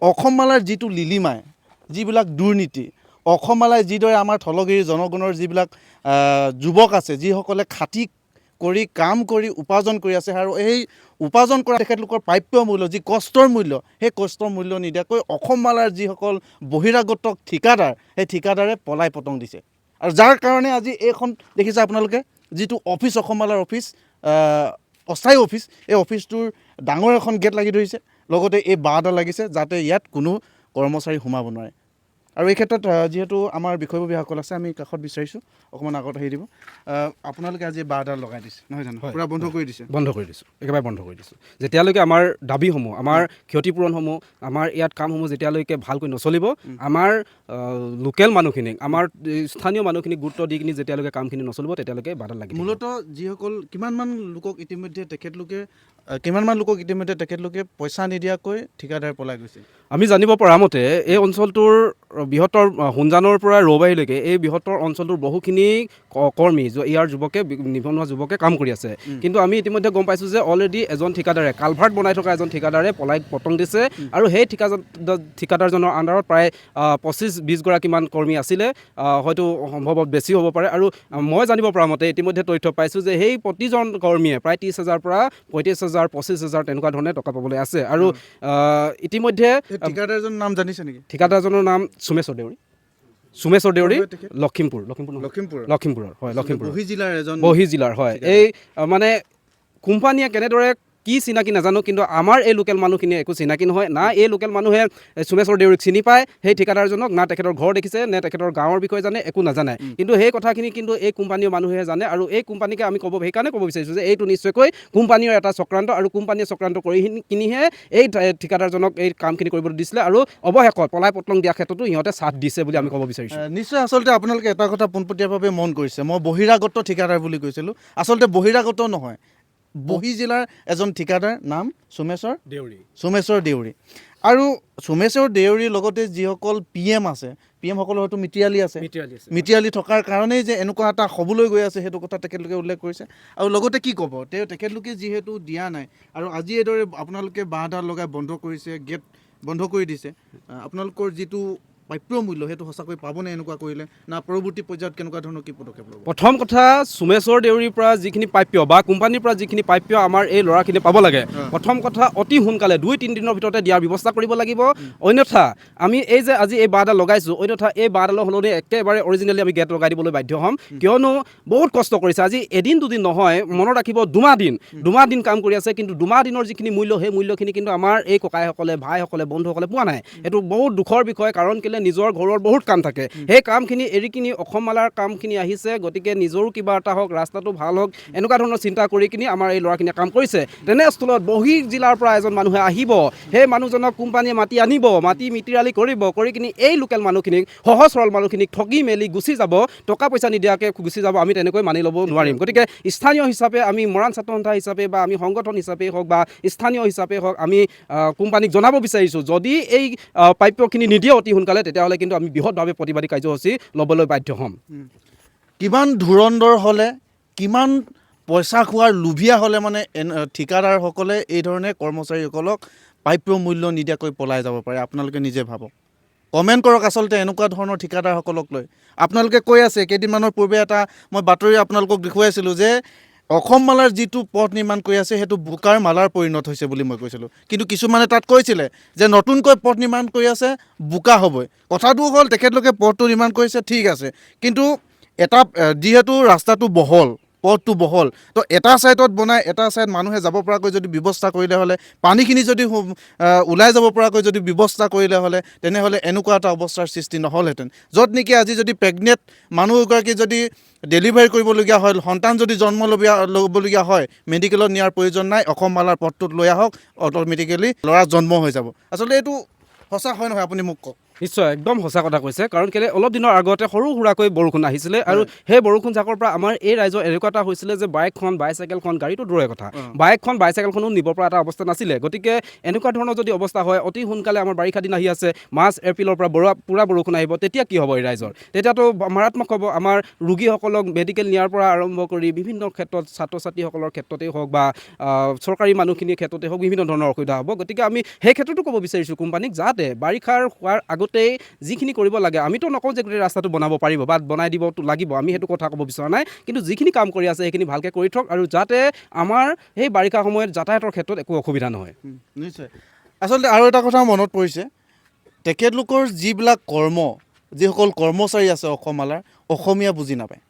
অসমমালাৰ যিটো লিলিমাই যিবিলাক দুৰ্নীতি অসমমালাই যিদৰে আমাৰ থলগিৰি জনগণৰ যিবিলাক যুৱক আছে যিসকলে খাটি কৰি কাম কৰি উপাৰ্জন কৰি আছে আৰু এই উপাৰ্জন কৰা তেখেতলোকৰ প্ৰাপ্য মূল্য যি কষ্টৰ মূল্য সেই কষ্টৰ মূল্য নিদিয়াকৈ অসমমালাৰ যিসকল বহিৰাগত ঠিকাদাৰ সেই ঠিকাদাৰে পলাই পতং দিছে আৰু যাৰ কাৰণে আজি এইখন দেখিছে আপোনালোকে যিটো অফিচ অসমমালাৰ অফিচ অস্থায়ী অফিচ এই অফিচটোৰ ডাঙৰ এখন গেট লাগি ধৰিছে লগতে এই বাঁহডাল লাগিছে যাতে ইয়াত কোনো কৰ্মচাৰী সোমাব নোৱাৰে আৰু এই ক্ষেত্ৰত যেহেতু আমাৰ বিষয়ববীয়াসকল আছে আমি কাষত বিচাৰিছোঁ অকণমান আগত আহি দিব আপোনালোকে আজি বাঁহডাল লগাই দিছে নহয় জানো পূৰা বন্ধ কৰি দিছে বন্ধ কৰি দিছোঁ একেবাৰে বন্ধ কৰি দিছোঁ যেতিয়ালৈকে আমাৰ দাবীসমূহ আমাৰ ক্ষতিপূৰণসমূহ আমাৰ ইয়াত কামসমূহ যেতিয়ালৈকে ভালকৈ নচলিব আমাৰ লোকেল মানুহখিনিক আমাৰ স্থানীয় মানুহখিনিক গুৰুত্ব দি কিনি যেতিয়ালৈকে কামখিনি নচলিব তেতিয়ালৈকে বাঁহডাল লাগি মূলতঃ যিসকল কিমানমান লোকক ইতিমধ্যে তেখেতলোকে পইচা নিদিয়াকৈ ঠিকাদাৰ পলাই গৈছে আমি জানিব পৰা মতে এই অঞ্চলটোৰ বৃহত্তৰ সোনজানৰ পৰা ৰৌবাৰীলৈকে এই বৃহত্তৰ অঞ্চলটোৰ বহুখিনি কৰ্মী ইয়াৰ নিবনুৱা যুৱকে কাম কৰি আছে কিন্তু আমি ইতিমধ্যে গম পাইছোঁ যে অলৰেডি এজন ঠিকাদাৰে কালভাৰ্ট বনাই থকা এজন ঠিকাদাৰে পলাই পতং দিছে আৰু সেই ঠিকাদাৰজনৰ আণ্ডাৰত প্ৰায় 25-20 গৰাকীমান কৰ্মী আছিলে হয়তো সম্ভৱত বেছি হ'ব পাৰে আৰু মই জানিব পৰা মতে ইতিমধ্যে তথ্য পাইছোঁ যে সেই প্ৰতিজন কৰ্মীয়ে প্ৰায় 30,000 পৰা 35,000 25,000 তেনেকুৱা ধৰণে টকা পাবলৈ আছে আৰু ইতিমধ্যে ঠিকাদাৰজনৰ নাম জানিছে নেকি ঠিকাদাৰজনৰ নাম সোমেশ্বৰ দেউৰী লখিমপুৰৰ হয় বহি জিলাৰ হয় এই মানে কোম্পানীয়ে কেনেদৰে কি চিনাকি নাজানো কিন্তু আমাৰ এই লোকেল মানুহখিনিয়ে একো চিনাকি নহয় না এই লোকেল মানুহে সোমেশ্বৰ দেউৰীক চিনি পায় সেই ঠিকাদাৰজনক না তেখেতৰ ঘৰ দেখিছে নে তেখেতৰ গাঁৱৰ বিষয়ে জানে একো নাজানে কিন্তু সেই কথাখিনি কিন্তু এই কোম্পানীৰ মানুহে জানে আৰু এই কোম্পানীকে আমি সেইকাৰণে ক'ব বিচাৰিছোঁ যে এইটো নিশ্চয়কৈ কোম্পানীৰ এটা চক্ৰান্ত আৰু কোম্পানীয়ে চক্ৰান্ত কৰি কিনিহে এই ঠিকাদাৰজনক এই কামখিনি কৰিবলৈ দিছিলে আৰু অৱশেষত পলাই পতং দিয়া ক্ষেত্ৰতো সিহঁতে সাথ দিছে বুলি আমি ক'ব বিচাৰিছোঁ নিশ্চয় আচলতে আপোনালোকে এটা কথা পোনপটীয়াভাৱে মন কৰিছে মই বহিৰাগত ঠিকাদাৰ বুলি কৈছিলোঁ আচলতে বহিৰাগত নহয় বহি জিলাৰ এজন ঠিকাদাৰ নাম সোমেশ্বৰ দেউৰী আৰু সোমেশ্বৰ দেউৰীৰ লগতে যিসকল PM আছে PM সকলৰ হয়তো মিতিয়ালী থকাৰ কাৰণেই যে এনেকুৱা এটা হ'বলৈ গৈ আছে সেইটো কথা তেখেতলোকে উল্লেখ কৰিছে আৰু লগতে কি ক'ব তেখেতলোকে যিহেতু দিয়া নাই আৰু আজি এইদৰে আপোনালোকে বাঁহডাল লগাই বন্ধ কৰিছে গেট বন্ধ কৰি দিছে আপোনালোকৰ যিটো প্ৰাপ্য মূল্য সেইটো সঁচাকৈ পাবনে এনেকুৱা কৰিলে না পৰৱৰ্তী পৰ্যায়ত কেনেকুৱা ধৰণৰ কি পদক্ষেপ ল'ব প্ৰথম কথা সোমেশ্বৰ দেউৰীৰ পৰা যিখিনি প্ৰাপ্য বা কোম্পানীৰ পৰা যিখিনি প্ৰাপ্য আমাৰ এই ল'ৰাখিনি পাব লাগে প্ৰথম কথা অতি সোনকালে 2-3 দিনৰ ভিতৰতে দিয়াৰ ব্যৱস্থা কৰিব লাগিব অন্যথা আমি এই যে আজি এই বাঁহডাল লগাইছোঁ অন্যথা এই বাঁহডালৰ সলনি একেবাৰে অৰিজিনেলি আমি গেট লগাই দিবলৈ বাধ্য হ'ম কিয়নো বহুত কষ্ট কৰিছে আজি এদিন দুদিন নহয় মনত ৰাখিব দুমাহ দিন কাম কৰি আছে কিন্তু দুমাহ দিনৰ যিখিনি মূল্য সেই মূল্যখিনি কিন্তু আমাৰ এই ককাইসকলে ভাইসকলে বন্ধুসকলে পোৱা নাই এইটো বহুত দুখৰ বিষয় কাৰণ নিজৰ ঘৰৰ বহুত কাম থাকে সেই কামখিনি এৰি কিনি অসমমালাৰ কামখিনি আহিছে গতিকে নিজৰো কিবা এটা হওক ৰাস্তাটো ভাল হওক এনেকুৱা ধৰণৰ চিন্তা কৰি কিনি আমাৰ এই ল'ৰাখিনিয়ে কাম কৰিছে তেনেস্থলত বহি জিলাৰ পৰা এজন মানুহে আহিব সেই মানুহজনক কোম্পানীয়ে মাতি মিতিৰালি কৰি কিনি এই লোকেল মানুহখিনিক সহজ সৰল মানুহখিনিক ঠগি মেলি গুচি যাব টকা পইচা নিদিয়াকৈ গুচি যাব আমি তেনেকৈ মানি ল'ব নোৱাৰিম গতিকে স্থানীয় হিচাপে আমি মৰাণ ছাত্ৰ সন্থা হিচাপে বা আমি সংগঠন হিচাপে হওক বা স্থানীয় হিচাপে হওক আমি কোম্পানীক জনাব বিচাৰিছোঁ যদি এই প্ৰাপ্যখিনি নিদিয়ে অতি সোনকালে তেতিয়াহ'লে কিন্তু আমি বৃহৎভাৱে প্ৰতিবাদী কাৰ্যসূচী ল'বলৈ বাধ্য হ'ম কিমান ধুৰন্ধৰ হ'লে কিমান পইচা খোৱাৰ লোভীয়া হ'লে মানে ঠিকাদাৰসকলে এই ধৰণে কৰ্মচাৰীসকলক প্ৰাপ্য মূল্য নিদিয়াকৈ পলাই যাব পাৰে আপোনালোকে নিজে ভাবক কমেণ্ট কৰক আচলতে এনেকুৱা ধৰণৰ ঠিকাদাৰসকলক লৈ আপোনালোকে কৈ আছে কেইদিনমানৰ পূৰ্বে এটা মই বাতৰি আপোনালোকক দেখুৱাইছিলোঁ যে অসমমালাৰ যিটো পথ নিৰ্মাণ কৰি আছে সেইটো বোকাৰ মালাৰ পৰিণত হৈছে বুলি মই কৈছিলোঁ কিন্তু কিছুমানে তাত কৈছিলে যে নতুনকৈ পথ নিৰ্মাণ কৰি আছে বোকা হ'বই কথাটো হ'ল তেখেতলোকে পথটো নিৰ্মাণ কৰিছে ঠিক আছে কিন্তু এটা যিহেতু ৰাস্তাটো পথটো বহল তো এটা ছাইডত বনাই এটা ছাইড মানুহে যাব পৰাকৈ যদি ব্যৱস্থা কৰিলে হ'লে পানীখিনি যদি ওলাই যাব পৰাকৈ যদি ব্যৱস্থা কৰিলে হ'লে তেনেহ'লে এনেকুৱা এটা অৱস্থাৰ সৃষ্টি নহ'লহেঁতেন য'ত নেকি আজি যদি প্ৰেগনেণ্ট মানুহ এগৰাকী যদি ডেলিভাৰী কৰিবলগীয়া হয় সন্তান যদি জন্ম ল'বলগীয়া হয় মেডিকেলত নিয়াৰ প্ৰয়োজন নাই অসমমালাৰ পথটোত লৈ আহক অট'মেটিকেলি ল'ৰা জন্ম হৈ যাব আচলতে এইটো সঁচা হয় নহয় আপুনি মোক কওক নিশ্চয় একদম সঁচা কথা কৈছে, কাৰণ কেলৈ অলপ দিনৰ আগতে সৰু সুৰাকৈ বৰষুণ আহিছিলে আৰু সেই বৰষুণ জাকৰ পৰা আমাৰ এই ৰাইজৰ এনেকুৱা এটা হৈছিলে যে বাইকখন বাইচাইকেলখন গাড়ীটো দূৰৰে কথা, বাইকখন বাইচাইকেলখনো নিব পৰা এটা অৱস্থা নাছিলে। গতিকে এনেকুৱা ধৰণৰ যদি অৱস্থা হয়, অতি সোনকালে আমাৰ বাৰিষা দিন আহি আছে, মাৰ্চ এপ্ৰিলৰ পৰা পূৰা বৰষুণ আহিব, তেতিয়া কি হ'ব এই ৰাইজৰ? তেতিয়াতো মাৰাত্মক হ'ব। আমাৰ ৰোগীসকলক মেডিকেল নিয়াৰ পৰা আৰম্ভ কৰি বিভিন্ন ক্ষেত্ৰত, ছাত্ৰ ছাত্ৰীসকলৰ ক্ষেত্ৰতেই হওক বা চৰকাৰী মানুহখিনিৰ ক্ষেত্ৰতে হওক, বিভিন্ন ধৰণৰ অসুবিধা হ'ব। গতিকে আমি সেই ক্ষেত্ৰতো ক'ব বিচাৰিছোঁ কোম্পানীক, যাতে বাৰিষাৰ হোৱাৰ আগতেই যিখিনি কৰিব লাগে, আমিতো নকওঁ যে গোটেই ৰাস্তাটো বনাব পাৰিব বা বনাই দিব লাগিব, আমি সেইটো কথা ক'ব বিচৰা নাই, কিন্তু যিখিনি কাম কৰি আছে সেইখিনি ভালকৈ কৰি থওক, আৰু যাতে আমাৰ সেই বাৰিষা সময়ত যাতায়াতৰ ক্ষেত্ৰত একো অসুবিধা নহয়। নিশ্চয়। আচলতে আৰু এটা কথা মনত পৰিছে, তেখেতলোকৰ যিবিলাক যিসকল কৰ্মচাৰী আছে অসমালাৰ, অসমীয়া বুজি নাপায়।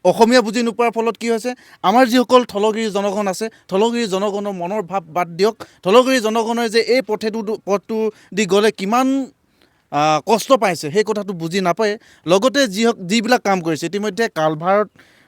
অসমীয়া বুজি নোপোৱাৰ ফলত কি হৈছে, আমাৰ যিসকল থলগিৰি জনগণ আছে, থলগিৰি জনগণৰ মনৰ ভাৱ বাদ দিয়ক, থলগিৰি জনগণে যে এই পথটো দি গ'লে কিমান কষ্ট পাইছে সেই কথাটো বুজি নাপায়। লগতে যিবিলাক কাম কৰিছে, ইতিমধ্যে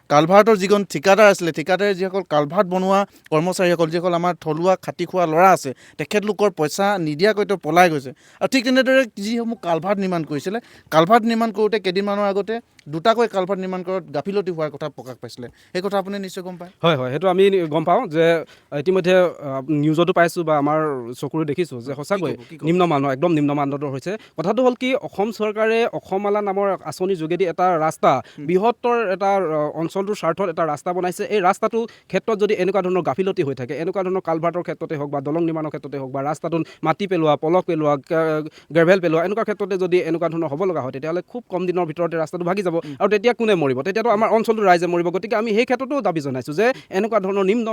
কালভাৰ্টৰ যিখন ঠিকাদাৰ আছিলে, ঠিকাদাৰে যিসকল কালভাৰ্ট বনোৱা কৰ্মচাৰীসকল, যিসকল আমাৰ থলুৱা খাটি খোৱা ল'ৰা আছে, তেখেতলোকৰ পইচা নিদিয়াকৈ তেওঁ পলাই গৈছে। আৰু ঠিক তেনেদৰে যিসমূহ কালভাৰ্ট নিৰ্মাণ কৰিছিলে, কালভাৰ্ট নিৰ্মাণ কৰোঁতে কেইদিনমানৰ আগতে দুটাকৈ কালভাৰ্ট নিৰ্মাণ কৰাত গাফিলতি হোৱাৰ কথা প্ৰকাশ পাইছিলে। সেই কথা আপুনি নিশ্চয় গম পায়। হয়, সেইটো আমি গম পাওঁ যে ইতিমধ্যে নিউজতো পাইছোঁ বা আমাৰ চকুৰে দেখিছোঁ যে সঁচাকৈ একদম নিম্ন মানদণ্ডৰ হৈছে। কথাটো হ'ল কি, অসম চৰকাৰে অসমমালা নামৰ আঁচনিৰ যোগেদি এটা ৰাস্তা, বৃহত্তৰ এটা অঞ্চলটোৰ স্বাৰ্থত এটা ৰাস্তা বনাইছে। এই ৰাস্তাটোৰ ক্ষেত্ৰত যদি এনেকুৱা ধৰণৰ গাফিলতি হৈ থাকে, এনেকুৱা ধৰণৰ কালভাৰ্টৰ ক্ষেত্ৰতে হওক বা দলং নিৰ্মাণৰ ক্ষেত্ৰতে হওক বা ৰাস্তাটোত মাটি পেলোৱা, পলস পেলোৱা, গ্ৰেভেল পেলোৱা, এনেকুৱা ক্ষেত্ৰতে যদি এনেকুৱা ধৰণৰ হ'ব লগা হয়, তেতিয়াহ'লে খুব কম দিনৰ ভিতৰতে ৰাস্তাটো ভাগি যাব, আৰু তেতিয়া কোনে মৰিব? তেতিয়াতো আমাৰ অঞ্চলটোৰ ৰাইজে মৰিব। গতিকে আমি সেই ক্ষেত্ৰতো দাবী জনাইছোঁ যে এনেকুৱা ধৰণৰ নিম্ন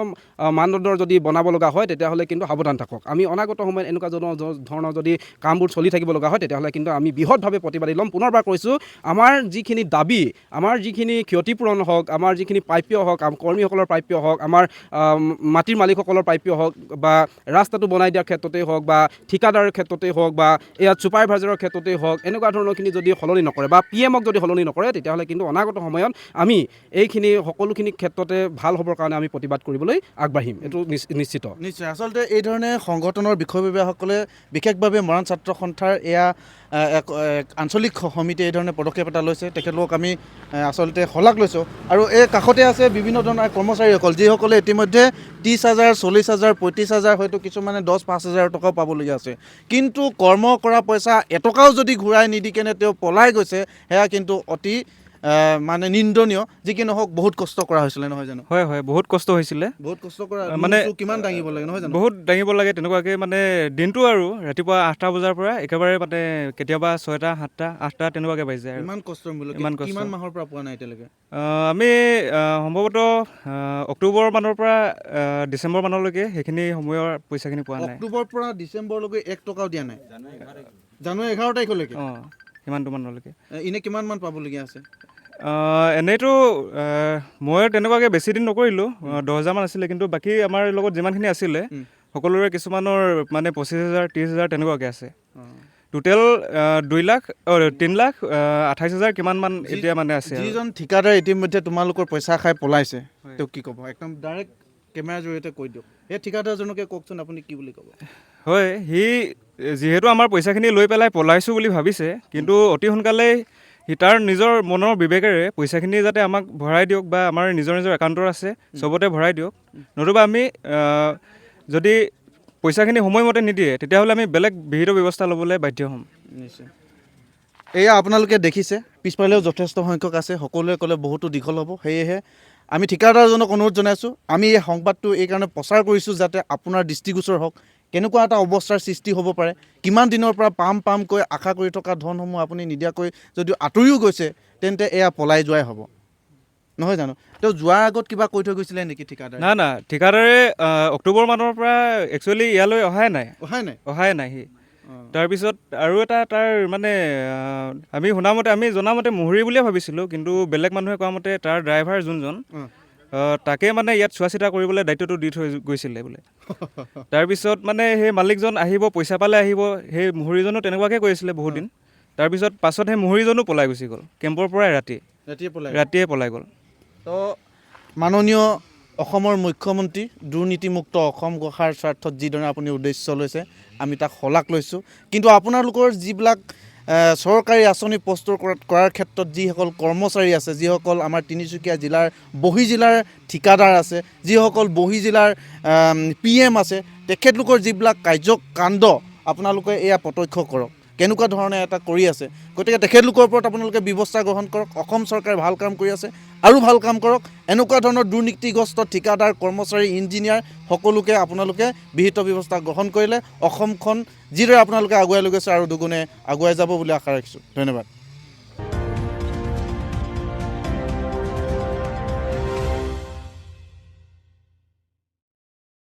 মানদণ্ডৰ যদি বনাব লগা হয়, তেতিয়াহ'লে কিন্তু সাৱধান থাকক। আমি অনাগত সময়ত এনেকুৱা ধৰণৰ যদি কামবোৰ চলি থাকিব লগা হয়, তেতিয়াহ'লে কিন্তু আমি বৃহৎভাৱে প্ৰতিবাদী ল'ম। পুনৰবাৰ কৈছোঁ, আমাৰ যিখিনি দাবী, আমাৰ যিখিনি ক্ষতিপূৰণ হওক, আমাৰ যিখিনি প্ৰাপ্য হওক, কৰ্মীসকলৰ প্ৰাপ্য হওক, আমাৰ মাটিৰ মালিকসকলৰ প্ৰাপ্য হওক, বা ৰাস্তাটো বনাই দিয়াৰ ক্ষেত্ৰতেই হওক, বা ঠিকাদাৰৰ ক্ষেত্ৰতেই হওক, বা ইয়াত ছুপাৰভাইজাৰৰ ক্ষেত্ৰতেই হওক, এনেকুৱা ধৰণৰখিনি যদি সলনি নকৰে বা PMক যদি সলনি নকৰে, তেতিয়াহ'লে কিন্তু অনাগত সময়ত আমি এইখিনি সকলোখিনি ক্ষেত্ৰতে ভাল হ'বৰ কাৰণে আমি প্ৰতিবাদ কৰিবলৈ আগবাঢ়িম, এইটো নিশ্চিত। নিশ্চয়। আচলতে এই ধৰণে সংগঠনৰ বিষয়ববীয়াসকলে, বিশেষভাৱে মৰাণ ছাত্ৰ সন্থাৰ এয়া এক আঞ্চলিক সমিতিয়ে এই ধৰণে পদক্ষেপ এটা লৈছে, তেখেতলোকক আমি আচলতে শলাগ লৈছোঁ। আৰু এই কাষতে আছে বিভিন্ন ধৰণৰ কৰ্মচাৰীসকল, যিসকলে ইতিমধ্যে 30,000, 40,000, 35,000, হয়তো কিছুমানে 10-5,000 টকাও পাবলগীয়া আছে। কিন্তু কৰ্ম কৰা পইচা এটকাও যদি ঘূৰাই নিদি কেনে তেওঁ পলাই গৈছে, সেয়া কিন্তু অতি মানে নিন্দনীয়। যি কি নহওক, বহুত কষ্ট কৰা হৈছিলে, নহয় জানো? হয়, বহুত কষ্ট হৈছিলে। বহুত কষ্ট কৰা মানে কিমান দাঙিব লাগে, নহয় জানো? বহুত দাঙিব লাগে তেনেকুৱাকৈ, মানে দিনটো আৰু ৰাতিপুৱা 8টা বজাৰ পৰা একেবাৰে মানে কেতিয়াবা 6টা, 7টা, 8টা তেনেকুৱাকৈ বাজি যায়। ইমান কষ্টৰ মূল্য কিমান মাহৰ পৰা পোৱা নাই এতিয়ালৈকে? আমি সম্ভৱতঃ অক্টোবৰ মানৰ পৰা ডিচেম্বৰ মানলৈকে সেইখিনি সময়ৰ পইচাখিনি পোৱা নাই। অক্টোবৰৰ পৰা ডিচেম্বৰলৈকে 1 টকাও দিয়া নাই? জানুৱাৰী 11 তাৰিখলৈকে? সিমানটো মানলৈকে। এনে কিমান মান পাবলগীয়া আছে? এনেইতো মই তেনেকুৱাকৈ বেছি দিন নকৰিলোঁ, 10,000 মান আছিলে, কিন্তু বাকী আমাৰ লগত যিমানখিনি আছিলে সকলোৰে কিছুমানৰ মানে 25,000, 30,000 তেনেকুৱাকৈ আছে। টোটেল 3,28,000 কিমান মান এতিয়া মানে আছে। যিজন ঠিকাদাৰ ইতিমধ্যে তোমালোকৰ পইচা খাই পলাইছে, তেওঁক কি ক'ব? একদম ডাইৰেক্ট কেমেৰাৰ জৰিয়তে কৈ দিয়ক। সেই ঠিকাদাৰজনকে কওকচোন, আপুনি কি বুলি ক'ব? হয়, সি যিহেতু আমাৰ পইচাখিনি লৈ পেলাই পলাইছোঁ বুলি ভাবিছে, কিন্তু অতি সোনকালেই সি তাৰ নিজৰ মনৰ বিবেকেৰে পইচাখিনি যাতে আমাক ভৰাই দিয়ক, বা আমাৰ নিজৰ একাউণ্টৰ আছে চবতে ভৰাই দিয়ক, নতুবা আমি যদি পইচাখিনি সময়মতে নিদিয়ে, তেতিয়াহ'লে আমি বেলেগ বিহিত ব্যৱস্থা ল'বলৈ বাধ্য হ'ম। নিশ্চয়। এয়া আপোনালোকে দেখিছে, পিছফালেও যথেষ্ট সংখ্যক আছে। সকলোৱে ক'লে বহুতো দীঘল হ'ব, সেয়েহে আমি ঠিকাদাৰজনক অনুৰোধ জনাইছোঁ। আমি এই সংবাদটো এইকাৰণে প্ৰচাৰ কৰিছোঁ যাতে আপোনাৰ দৃষ্টিগোচৰ হওক, কেনেকুৱা এটা অৱস্থাৰ সৃষ্টি হ'ব পাৰে। কিমান দিনৰ পৰা পামকৈ আশা কৰি থকা ধনসমূহ আপুনি নিদিয়াকৈ যদিও আঁতৰিও গৈছে, তেন্তে এয়া পলাই যোৱাই হ'ব, নহয় জানো? তেওঁ যোৱাৰ আগত কিবা কৈ থৈ গৈছিলে নেকি ঠিকাদাৰে? না, ঠিকাদাৰে অক্টোবৰ মানৰ পৰা একচুৱেলি ইয়ালৈ অহাই নাই সি। তাৰপিছত আৰু এটা তাৰ মানে আমি জনামতে মুহুৰি বুলিয়ে ভাবিছিলোঁ, কিন্তু বেলেগ মানুহে কোৱা মতে তাৰ ড্ৰাইভাৰ যোনজন, তাকে মানে ইয়াত চোৱা চিতা কৰিবলৈ দায়িত্বটো দি থৈ গৈছিলে বোলে। তাৰপিছত মানে সেই মালিকজন আহিব, পইচা পালে আহিব, সেই মুহুৰিজনো তেনেকুৱাকৈ কৈ আছিলে বহুত দিন। তাৰপিছত সেই মুহুৰিজনো পলাই গুচি গ'ল কেম্পৰ পৰাই ৰাতিয়ে পলাই গ'ল। তো মাননীয় অসমৰ মুখ্যমন্ত্ৰী, দুৰ্নীতিমুক্ত অসম গঢ়াৰ স্বাৰ্থত যিদৰে আপুনি উদ্দেশ্য লৈছে, আমি তাক শলাগ লৈছোঁ। কিন্তু আপোনালোকৰ যিবিলাক চৰকাৰী আঁচনি প্ৰস্তুত কৰাৰ ক্ষেত্ৰত যিসকল কৰ্মচাৰী আছে, যিসকল আমাৰ তিনিচুকীয়া জিলাৰ বহিজিলাৰ ঠিকাদাৰ আছে, যিসকল বহিজিলাৰ PM আছে, তেখেতলোকৰ যিবিলাক কাৰ্যকাণ্ড আপোনালোকে এয়া প্ৰত্যক্ষ কৰক কেনেকুৱা ধৰণে এটা কৰি আছে। গতিকে তেখেতলোকৰ ওপৰত আপোনালোকে ব্যৱস্থা গ্ৰহণ কৰক। অসম চৰকাৰে ভাল কাম কৰি আছে, আৰু ভাল কাম কৰক। এনেকুৱা ধৰণৰ দুৰ্নীতিগ্ৰস্ত ঠিকাদাৰ, কৰ্মচাৰী, ইঞ্জিনিয়াৰ সকলোকে আপোনালোকে বিহিত ব্যৱস্থা গ্ৰহণ কৰিলে অসমখন যিদৰে আপোনালোকে আগুৱাই লৈ গৈছে আৰু দুগুণে আগুৱাই যাব বুলি আশা ৰাখিছোঁ। ধন্যবাদ।